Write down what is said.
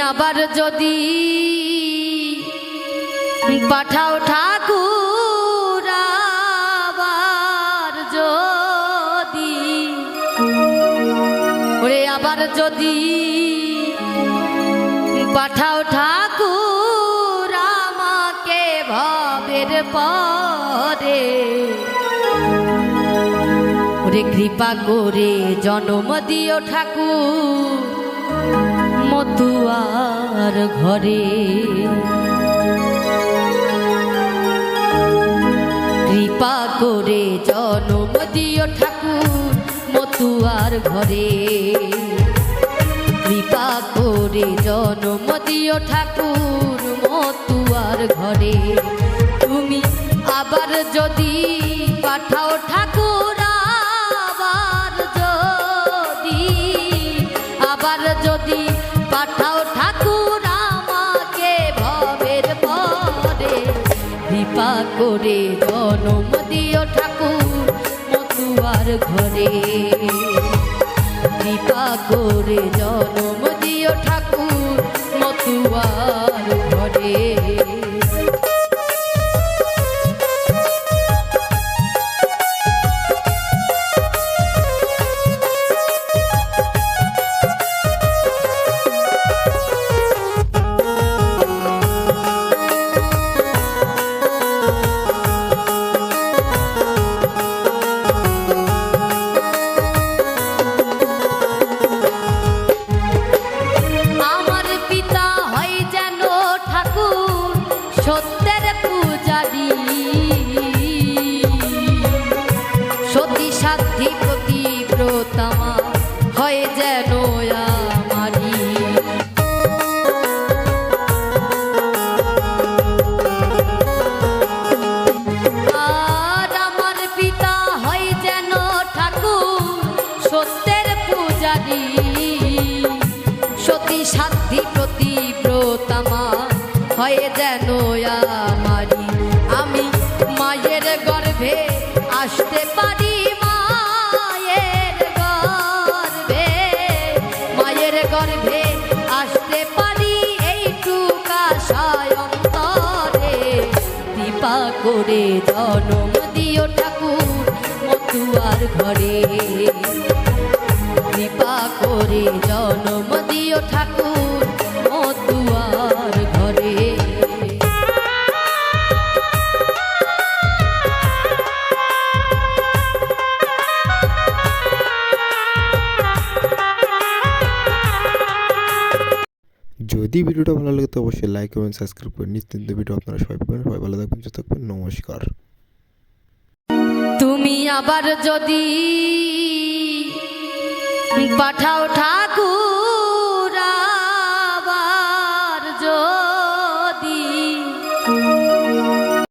আবার যদি পাঠাও ঠাকুর আবার যদি ওরে আবার যদি পাঠাও ঠাকুর আমাকে ভবের পরে ওরে কৃপা করে জন্ম দিও ঠাকুর মতুয়ার ঘরে কৃপা করে জন্ম দিও ঠাকুর মতুয়ার ঘরে কৃপা করে জন্ম দিও ঠাকুর মতুয়ার ঘরে তুমি আবার যদি পাঠাও ঠাকুর আবার যদি পাঠাও ঠাকুর আমাকে ভবের পরে কৃপা করে জন্ম দিও ঠাকুর মতুয়ার ঘরে কৃপা করে জন্ম দিও ঠাকুর মতুয়ার ঘরে সত্যের পূজারি সতী সাধ্যি প্রতিব্রতামা হয় যেন আমারি আর আমার পিতা হয় যেন ঠাকুর সত্যের পূজারি সতী সাধ্যি প্রতিব্রতামা হয় যেন আমারি আমি মায়ের গর্ভে আসতে পারি মায়ের গর্ভে আসতে পারি এইটুকা সায়ন্তরে কৃপা করে জন্ম দিও ঠাকুর মতুয়ার ঘরে কৃপা করে জন্ম দিও ঠাকুর মতুয়ার ঘরে যদি ভিডিওটা ভালো লাগে তো অবশ্যই লাইক এবং সাবস্ক্রাইব করে নিত্য ভিডিও আপনারা সবাই পাবেন। সবাই ভালো থাকবেন, সুস্থ থাকবেন, নমস্কার। তুমি আবার যদি পাঠাও ঠাকুর